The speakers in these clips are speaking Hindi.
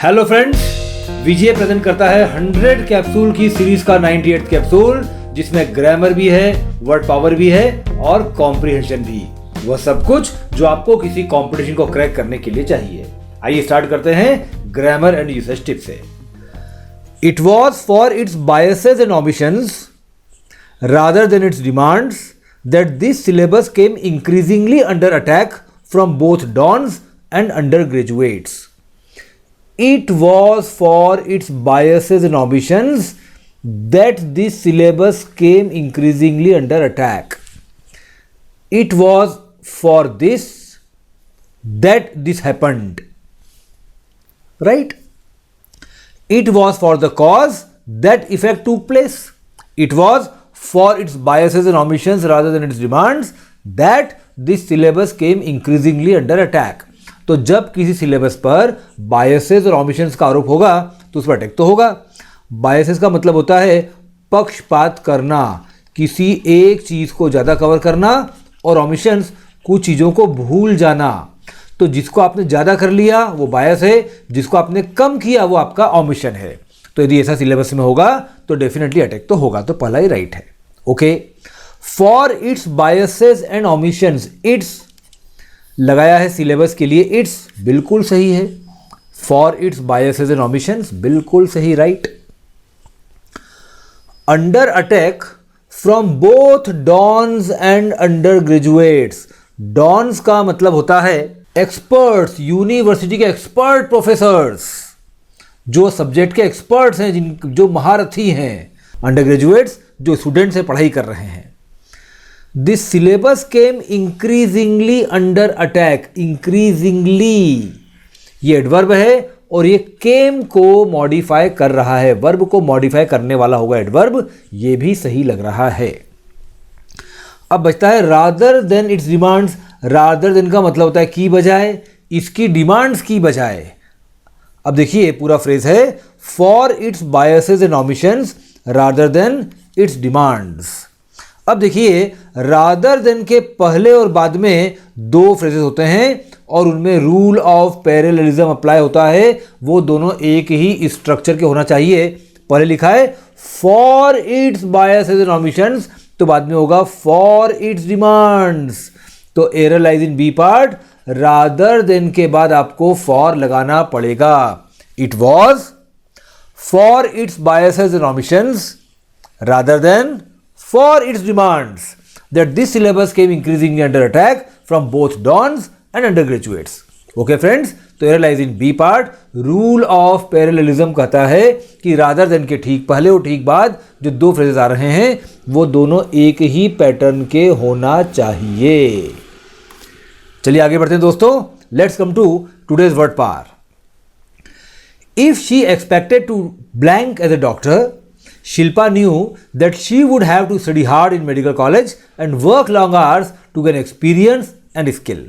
हेलो फ्रेंड्स, विजय प्रेजेंट करता है 100 कैप्सूल की सीरीज का 98th कैप्सूल, जिसमें ग्रामर भी है, वर्ड पावर भी है और कॉम्प्रिहेंशन भी। वह सब कुछ जो आपको किसी कंपटीशन को क्रैक करने के लिए चाहिए। आइए स्टार्ट करते हैं ग्रामर एंड यूसेज टिप से। It was for its biases and omissions rather than its demands that this syllabus came increasingly under attack from both dons and undergraduates. It was for its biases and omissions that this syllabus came increasingly under attack. It was for this that this happened. Right? It was for the cause that effect took place. It was for its biases and omissions rather than its demands that this syllabus came increasingly under attack. तो जब किसी सिलेबस पर बायसेस और ओमिशंस का आरोप होगा तो उस पर अटैक तो होगा। बायसेस का मतलब होता है पक्षपात करना, किसी एक चीज को ज्यादा कवर करना, और ओमिशंस कुछ चीजों को भूल जाना। तो जिसको आपने ज्यादा कर लिया वो बायस है, जिसको आपने कम किया वो आपका ओमिशन है। तो यदि ऐसा सिलेबस में होगा तो डेफिनेटली अटैक तो होगा। तो पहला ही राइट है। Okay, for its biases and omissions, its लगाया है सिलेबस के लिए, इट्स बिल्कुल सही है। For its biases and omissions बिल्कुल सही, right. Under attack from both dons and undergraduates. Dons का मतलब होता है एक्सपर्ट्स, यूनिवर्सिटी के एक्सपर्ट प्रोफेसर्स, जो सब्जेक्ट के एक्सपर्ट्स हैं, जो महारथी हैं। अंडर ग्रेजुएट्स जो स्टूडेंट से पढ़ाई कर रहे हैं। This syllabus came increasingly under attack. Increasingly ये एडवर्ब है और ये केम को मॉडिफाई कर रहा है, वर्ब को मॉडिफाई करने वाला होगा एडवर्ब। ये भी सही लग रहा है। अब बचता है rather than it's demands. Rather than का मतलब होता है की बजाय, इसकी डिमांड्स की बजाय। अब देखिए पूरा फ्रेज है for its biases and omissions rather than it's demands. अब देखिए रादर देन के पहले और बाद में दो फ्रेजेस होते हैं और उनमें रूल ऑफ पैरेललिज्म अप्लाई होता है। वो दोनों एक ही स्ट्रक्चर के होना चाहिए। पहले लिखा है for its biases and omissions, तो बाद में होगा फॉर इट्स डिमांड्स। तो error lies in B part. Rather than के बाद आपको फॉर लगाना पड़ेगा। It was for its biases and omissions rather than for its demands that this syllabus came increasingly under attack from both dons and undergraduates. Okay friends, तो error lies in B part. Rule of parallelism कहता है कि rather than के ठीक पहले और ठीक बाद जो दो फ्रेजेस आ रहे हैं वो दोनों एक ही पैटर्न के होना चाहिए। चलिए आगे बढ़ते हैं दोस्तों। Let's come to today's word power. If she expected to blank as a doctor, Shilpa knew that she would have to study hard in medical college and work long hours to gain experience and skill.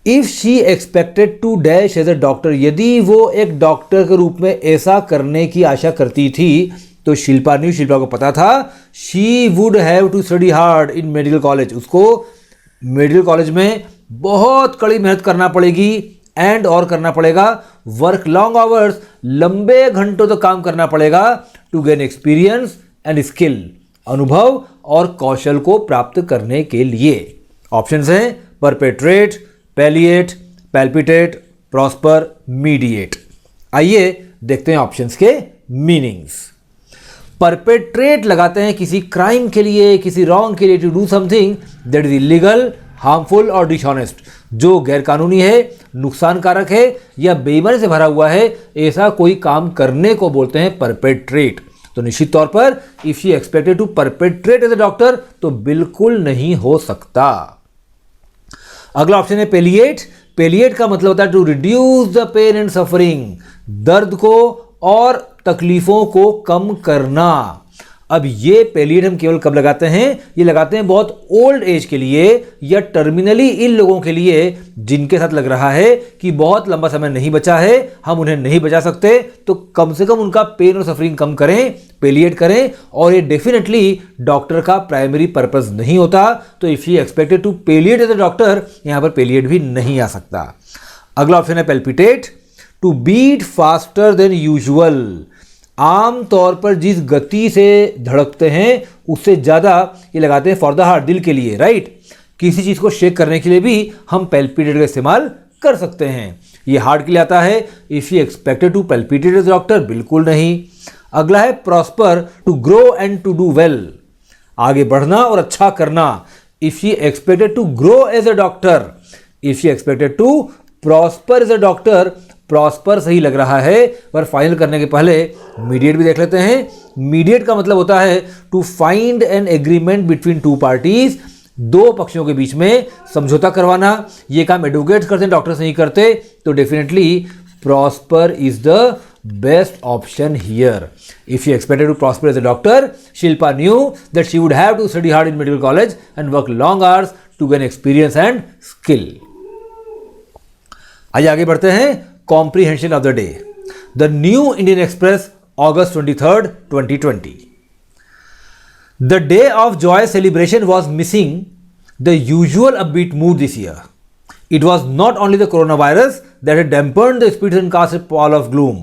If she expected to dash as a doctor, यदि वो एक डॉक्टर के रूप में ऐसा करने की आशा करती थी तो शिल्पा को पता था she would have to study hard in medical college. उसको मेडिकल कॉलेज में बहुत कड़ी मेहनत करना पड़ेगी एंड और करना पड़ेगा वर्क लॉन्ग आवर्स, लंबे घंटों तक काम करना पड़ेगा to gain experience and skill, अनुभव और कौशल को प्राप्त करने के लिए। ऑप्शंस हैं परपेट्रेट, पैलिएट, पैल्पिटेट, प्रॉस्पर, मीडिएट। आइए देखते हैं ऑप्शंस के मीनिंग्स। परपेट्रेट लगाते हैं किसी क्राइम के लिए, किसी रॉन्ग के लिए, to do something that is illegal, harmful और डिसऑनेस्ट, जो गैरकानूनी है, नुकसानकारक है या बेईमानी से भरा हुआ है, ऐसा कोई काम करने को बोलते हैं परपेट्रेट। तो निश्चित तौर पर if she expected to perpetrate as a doctor तो बिल्कुल नहीं हो सकता। अगला ऑप्शन है पेलिएट। पेलिएट का मतलब होता है to reduce the pain and suffering, दर्द को और तकलीफों को कम करना। अब ये पेलिएट हम केवल कब लगाते हैं? ये लगाते हैं बहुत ओल्ड एज के लिए या टर्मिनली इन लोगों के लिए जिनके साथ लग रहा है कि बहुत लंबा समय नहीं बचा है, हम उन्हें नहीं बचा सकते, तो कम से कम उनका पेन और सफरिंग कम करें, पेलिएट करें। और ये डेफिनेटली डॉक्टर का प्राइमरी पर्पस नहीं होता। तो if you expected to palliate as a doctor, यहां पर पेलिएट भी नहीं आ सकता। अगला ऑप्शन है palpitate, to beat faster than usual. आम तौर पर जिस गति से धड़कते हैं उससे ज़्यादा ये लगाते हैं फॉर द हार्ट, दिल के लिए, राइट। किसी चीज़ को शेक करने के लिए भी हम पैल्पिटेट का इस्तेमाल कर सकते हैं। ये हार्ट के लिए आता है। If you expected to palpitate as doctor, बिल्कुल नहीं। अगला है prosper, to grow and to do well, आगे बढ़ना और अच्छा करना। If you expected to grow as a doctor, if you expected to prosper as a doctor, prosper सही लग रहा है, पर फाइनल करने के पहले मीडिएट भी देख लेते हैं। मीडिएट का मतलब होता है to find an agreement between two parties, दो पक्षों के बीच में समझौता करवाना। ये काम एडवोकेट्स करते हैं, डॉक्टर्स नहीं करते, तो definitely prosper is the best option here. If you expected to prosper as a doctor, Shilpa knew that she would have to study hard in medical college and work long hours to gain experience and skill. आइए आगे बढ़ते हैं। Comprehension of the day, the new Indian express, August 23rd, 2020. The day of joy celebration was missing the usual upbeat mood this year. It was not only the coronavirus that had dampened the spirits and cast a pall of gloom.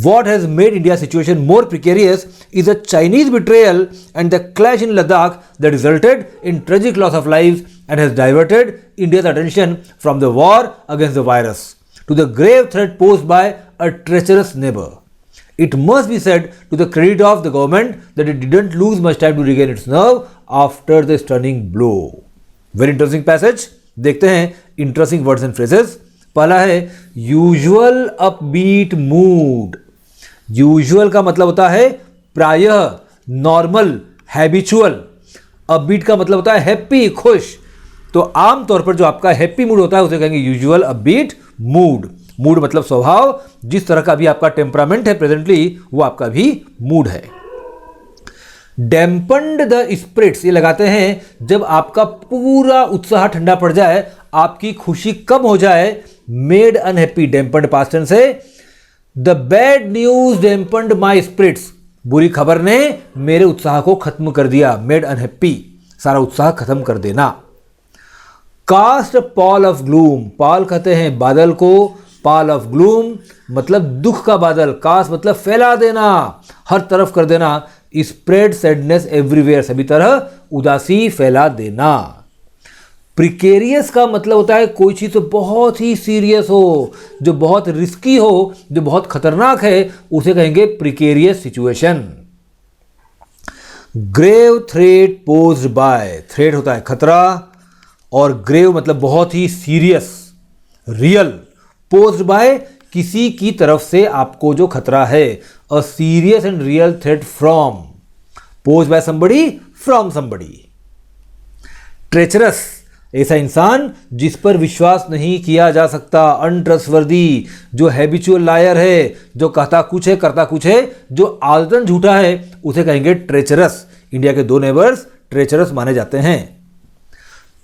What has made India's situation more precarious is the Chinese betrayal and the clash in Ladakh that resulted in tragic loss of lives and has diverted India's attention from the war against the virus to the grave threat posed by a treacherous neighbor. It must be said to the credit of the government that it didn't lose much time to regain its nerve after the stunning blow. Very interesting passage. देखते हैं interesting words and phrases. पहला है usual upbeat mood. Usual का मतलब होता है प्रायः, normal, habitual. Upbeat का मतलब होता है happy, खुश। तो आम तौर पर जो आपका हैप्पी मूड होता है उसे कहेंगे यूजुअल अपबीट मूड। मूड मतलब स्वभाव, जिस तरह का भी आपका टेम्परामेंट है प्रेजेंटली वो आपका भी मूड है। डैम्पन्ड द स्पिरिट्स, ये लगाते हैं जब आपका पूरा उत्साह ठंडा पड़ जाए, आपकी खुशी कम हो जाए। Made unhappy, dampened past tense है। The bad news dampened my spirits, बुरी खबर ने मेरे उत्साह को खत्म कर दिया। मेड अनहैप्पी, सारा उत्साह खत्म कर देना। Cast pall of gloom, pall कहते हैं बादल को, पॉल ऑफ ग्लूम मतलब दुख का बादल, कास्ट मतलब फैला देना, हर तरफ कर देना। स्प्रेड सैडनेस एवरीवेयर, सभी तरह उदासी फैला देना। प्रिकेरियस का मतलब होता है कोई चीज़ तो बहुत ही सीरियस हो, जो बहुत रिस्की हो, जो बहुत खतरनाक है, उसे कहेंगे precarious situation. Grave threat posed by, threat होता है खतरा, और ग्रेव मतलब बहुत ही सीरियस, रियल। पोज्ड बाय किसी की तरफ से आपको जो खतरा है, a serious and real threat from, posed by somebody, from somebody. Treacherous, ऐसा इंसान जिस पर विश्वास नहीं किया जा सकता, अनट्रस्टवर्दी, जो हैबिचुअल लायर है, जो कहता कुछ है करता कुछ है, जो आदतन झूठा है, उसे कहेंगे ट्रेचरस। इंडिया के दो नेबर्स ट्रेचरस माने जाते हैं।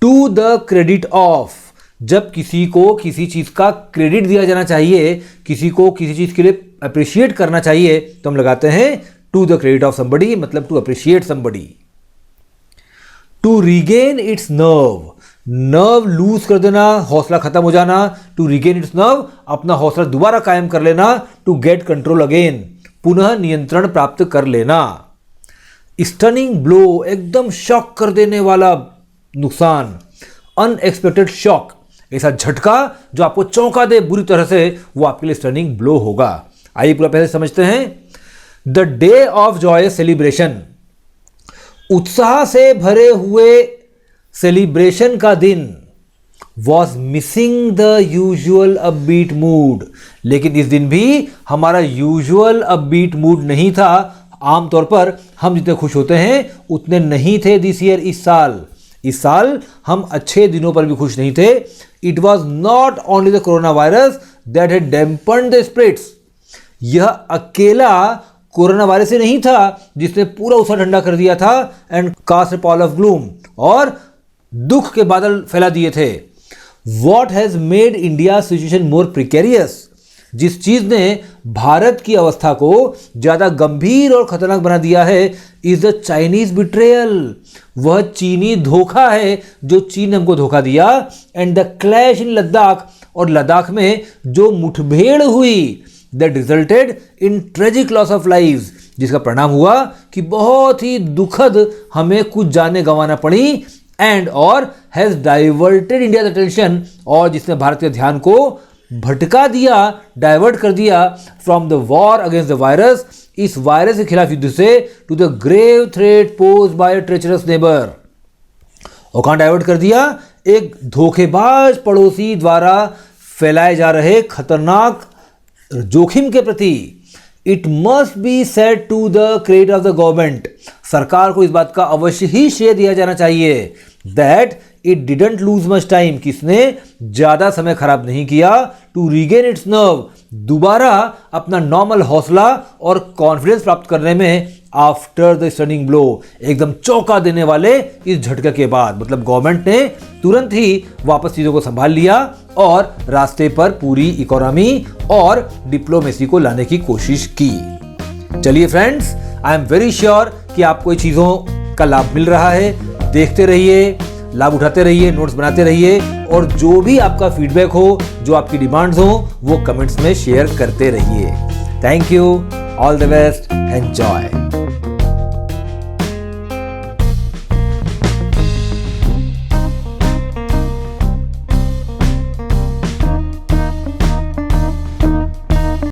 टू द क्रेडिट ऑफ, जब किसी को किसी चीज़ का क्रेडिट दिया जाना चाहिए, किसी को किसी चीज़ के लिए अप्रिशिएट करना चाहिए, तो हम लगाते हैं to the credit of somebody, मतलब to appreciate somebody. To regain its nerve, nerve lose कर देना, हौसला खत्म हो जाना। टू रीगेन इट्स नर्व, अपना हौसला दोबारा कायम कर लेना। टू गेट कंट्रोल अगेन, पुनः नियंत्रण प्राप्त कर लेना। स्टनिंग ब्लो, एकदम शॉक कर देने वाला नुकसान, अनएक्सपेक्टेड शॉक, ऐसा झटका जो आपको चौंका दे बुरी तरह से, वो आपके लिए स्टनिंग ब्लो होगा। आइए पूरा पहले समझते हैं। The day of Joy celebration, उत्साह से भरे हुए सेलिब्रेशन का दिन। Was missing the usual upbeat mood, लेकिन इस दिन भी हमारा यूजुअल अपबीट मूड नहीं था। आमतौर पर हम जितने खुश होते हैं उतने नहीं थे दिस ईयर, इस साल हम अच्छे दिनों पर भी खुश नहीं थे। It was not only the corona virus that had dampened the spirits, यह अकेला कोरोना वायरस ही नहीं था जिसने पूरा उत्साह ठंडा कर दिया था, and cast a pall of gloom, और दुख के बादल फैला दिए थे। What has made India situation more precarious, जिस चीज ने भारत की अवस्था को ज्यादा गंभीर और खतरनाक बना दिया है, इज द चाइनीज बिट्रेयल, वह चीनी धोखा है जो चीन ने हमको धोखा दिया। एंड द क्लैश इन लद्दाख, और लद्दाख में जो मुठभेड़ हुई that resulted in tragic loss of lives, जिसका परिणाम हुआ कि बहुत ही दुखद हमें कुछ जानें गंवाना पड़ी एंड और हैज डाइवर्टेड इंडिया अटेंशन, और जिसने भारत के ध्यान को भटका दिया, डाइवर्ट कर दिया from the war against the virus, इस वायरस के खिलाफ युद्ध से, to the grave threat posed by a treacherous neighbour. और कहां डाइवर्ट कर दिया? एक धोखेबाज पड़ोसी द्वारा फैलाए जा रहे खतरनाक जोखिम के प्रति। It must be said to the credit of the government, सरकार को इस बात का अवश्य ही श्रेय दिया जाना चाहिए that it didn't loose much time, किसने ज्यादा समय खराब नहीं किया, टू रीगेन इट्स नर्व, दोबारा अपना नॉर्मल हौसला और कॉन्फिडेंस प्राप्त करने में आफ्टर द स्टनिंग ब्लो, एकदम चौंका देने वाले इस झटके के बाद। मतलब गवर्नमेंट ने तुरंत ही वापस चीजों को संभाल लिया और रास्ते पर पूरी इकोनॉमी और डिप्लोमेसी को लाने की कोशिश की। चलिए friends, I am very sure कि आपको ये चीजों का लाभ मिल रहा है। देखते रहिए, लाभ उठाते रहिए, नोट्स बनाते रहिए, और जो भी आपका फीडबैक हो, जो आपकी डिमांड्स हो, वो कमेंट्स में शेयर करते रहिए। Thank you, all the best, enjoy.